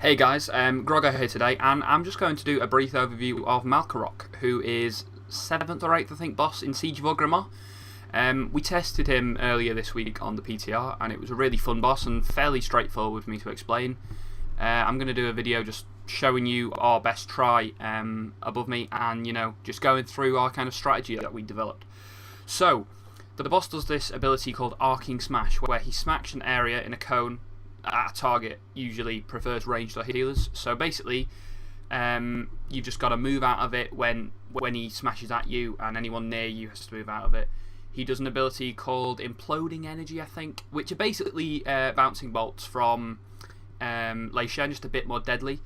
Hey guys, Groggo here today, and I'm just going to do a brief overview of Malkorok, who is 7th or 8th, I think, boss in Siege of Orgrimmar. We tested him earlier this week on the PTR, and it was a really fun boss and fairly straightforward for me to explain. I'm going to do a video just showing you our best try above me, and just going through our kind of strategy that we developed. So, the boss does this ability called Arcing Smash, where he smacks an area in a cone at a target, usually prefers ranged or healers. So basically, you've just got to move out of it when he smashes at you, and anyone near you has to move out of it. He does an ability called Imploding Energy, I think, which are basically bouncing bolts from Lei Shen, just a bit more deadly.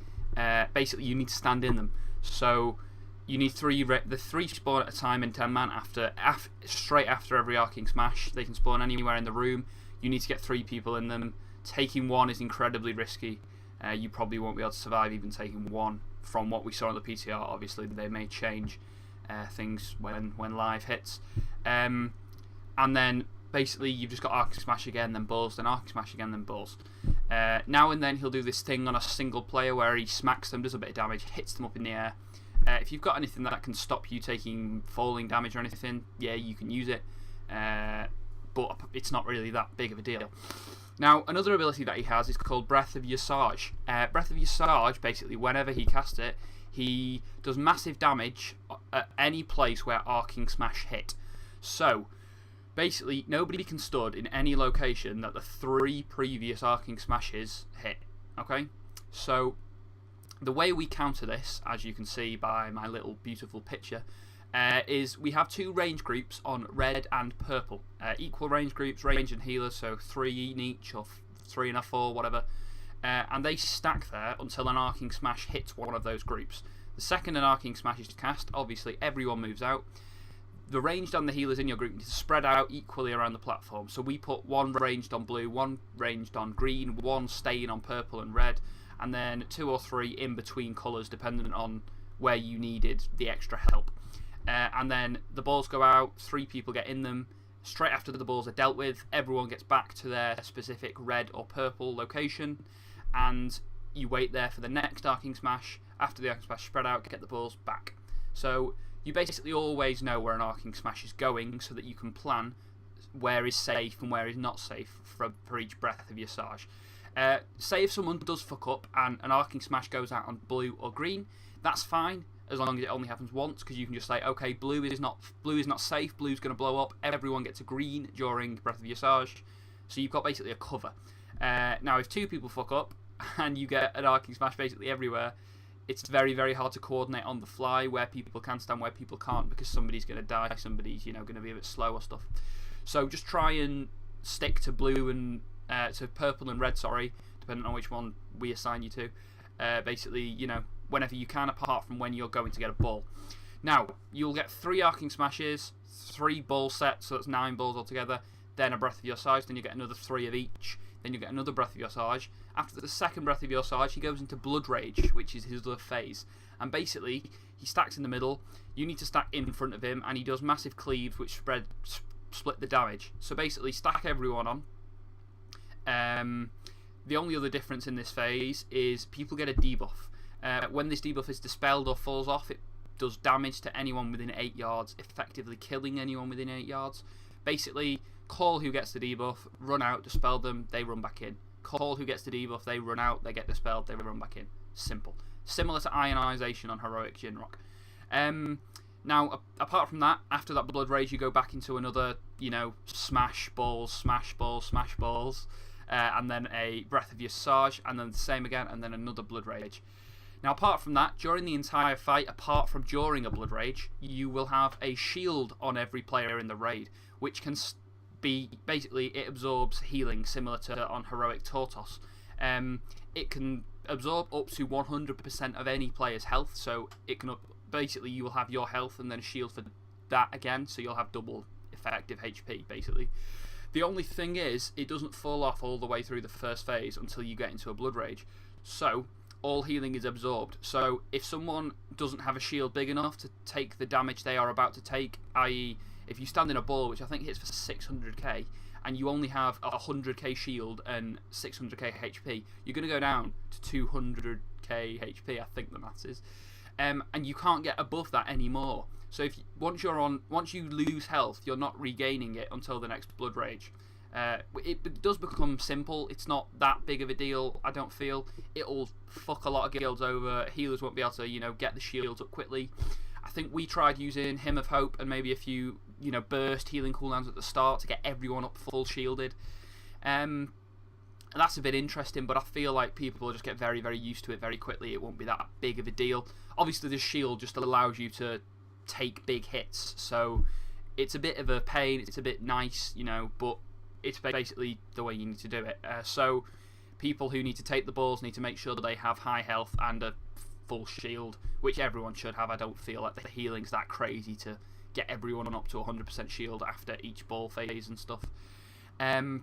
Basically, you need to stand in them. So you need the three spawn at a time in 10 man straight after every Arcing Smash. They can spawn anywhere in the room. You need to get 3 people in them. Taking one is incredibly risky. You probably won't be able to survive even taking one. From what we saw on the PTR, obviously they may change things when live hits. And then basically you've just got Arcing Smash again, then Balls, then Arcing Smash again, then Balls. Now and then he'll do this thing on a single player where he smacks them, does a bit of damage, hits them up in the air. If you've got anything that can stop you taking falling damage or anything, yeah, you can use it. But it's not really that big of a deal. Now, another ability that he has is called Breath of Visage. Breath of Visage, basically, whenever he casts it, he does massive damage at any place where Arcing Smash hit. So, basically, nobody can stood in any location that the 3 previous Arcing Smashes hit. Okay? So, the way we counter this, as you can see by my little beautiful picture, is we have 2 range groups on red and purple. Equal range groups, range and healers, so 3 in each, or 3 and a 4, whatever. And they stack there until an Arcing Smash hits one of those groups. The second an Arcing Smash is cast, obviously everyone moves out. The ranged and the healers in your group need to spread out equally around the platform. So we put 1 ranged on blue, 1 ranged on green, 1 staying on purple and red, and then 2 or 3 in between colours, depending on where you needed the extra help. And then the balls go out, 3 people get in them. Straight after the balls are dealt with, everyone gets back to their specific red or purple location, and you wait there for the next Arcing Smash. After the Arcing Smash spread out, get the balls back. So you basically always know where an Arcing Smash is going, so that you can plan where is safe and where is not safe for each Breath of Visage. Say if someone does fuck up and an Arcing Smash goes out on blue or green, that's fine, as long as it only happens once, because you can just say, okay, blue is not safe, blue's going to blow up, everyone gets a green during Breath of Visage, so you've got basically a cover. Now, if 2 people fuck up, and you get an Arcing Smash basically everywhere, it's very, very hard to coordinate on the fly where people can stand, where people can't, because somebody's going to die, somebody's going to be a bit slow or stuff. So just try and stick to blue and to purple and red, sorry, depending on which one we assign you to. Basically, whenever you can, apart from when you're going to get a ball. Now, you'll get 3 Arcing Smashes, 3 ball sets, so that's 9 balls altogether, then a Breath of Visage, then you get another 3 of each, then you get another Breath of Visage. After the second Breath of Visage, he goes into Blood Rage, which is his other phase. And basically, he stacks in the middle, you need to stack in front of him, and he does massive cleaves, which split the damage. So basically, stack everyone on. The only other difference in this phase is people get a debuff. When this debuff is dispelled or falls off, it does damage to anyone within 8 yards, effectively killing anyone within 8 yards. Basically, call who gets the debuff, run out, dispel them, they run back in. Call who gets the debuff, they run out, they get dispelled, they run back in. Simple. Similar to ionization on Heroic Jinrock. Now, apart from that, after that Blood Rage, you go back into another, smash balls, smash balls, smash balls, and then a Breath of Visage, and then the same again, and then another Blood Rage. Now, apart from that, during the entire fight, apart from during a Blood Rage, you will have a shield on every player in the raid, which can be, basically, it absorbs healing, similar to on Heroic Tortos. It can absorb up to 100% of any player's health, so it can, basically, you will have your health and then a shield for that again, so you'll have double effective HP, basically. The only thing is, it doesn't fall off all the way through the first phase until you get into a Blood Rage. So, all healing is absorbed. So if someone doesn't have a shield big enough to take the damage they are about to take, i.e. if you stand in a ball, which I think hits for 600k, and you only have a 100k shield and 600k HP, you're going to go down to 200k HP, I think the maths is. And you can't get above that anymore. So once you lose health, you're not regaining it until the next Blood Rage. It does become simple. It's not that big of a deal, I don't feel. It'll fuck a lot of guilds over. Healers won't be able to, get the shields up quickly. I think we tried using Hymn of Hope and maybe a few, burst healing cooldowns at the start to get everyone up full shielded. And that's a bit interesting, but I feel like people will just get very, very used to it very quickly. It won't be that big of a deal. Obviously, the shield just allows you to take big hits, so it's a bit of a pain. It's a bit nice, but it's basically the way you need to do it. So people who need to take the balls need to make sure that they have high health and a full shield, which everyone should have. I don't feel like the healing's that crazy to get everyone up to 100% shield after each ball phase and stuff. And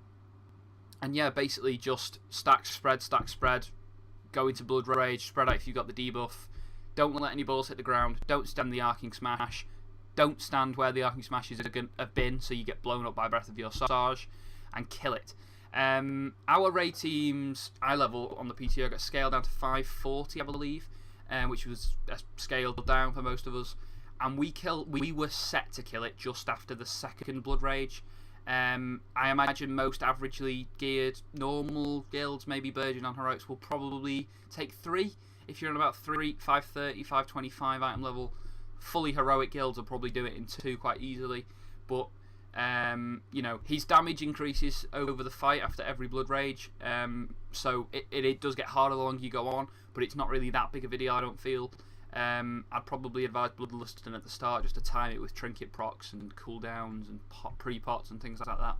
yeah, basically just stack, spread, go into Blood Rage, spread out if you've got the debuff. Don't let any balls hit the ground. Don't stand the Arcing Smash. Don't stand where the Arcing Smashes have been, so you get blown up by Breath of Your Sarge, and kill it. Our raid team's eye level on the PTR got scaled down to 540, I believe, which was scaled down for most of us. And we were set to kill it just after the second Blood Rage. I imagine most averagely geared normal guilds, maybe Burgeon on Heroics, will probably take 3. If you're on about 3, 530, 525 item level, fully heroic guilds will probably do it in 2 quite easily. But his damage increases over the fight after every Blood Rage, so it does get harder the longer you go on, but it's not really that big of a deal, I don't feel. I'd probably advise Bloodlusting at the start just to time it with trinket procs and cooldowns and pre-pots and things like that.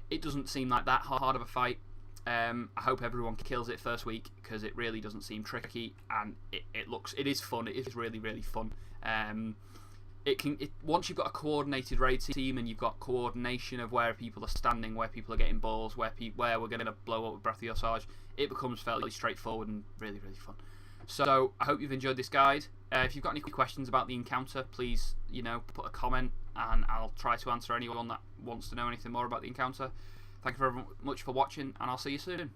It doesn't seem like that hard of a fight. I hope everyone kills it first week, because it really doesn't seem tricky, and it is fun. It is really, really fun. Once you've got a coordinated raid team and you've got coordination of where people are standing, where people are getting balls, where we're going to blow up with Breath of Your Sarge, it becomes fairly straightforward and really, really fun. So I hope you've enjoyed this guide. If you've got any questions about the encounter, please put a comment and I'll try to answer anyone that wants to know anything more about the encounter. Thank you very much for watching, and I'll see you soon.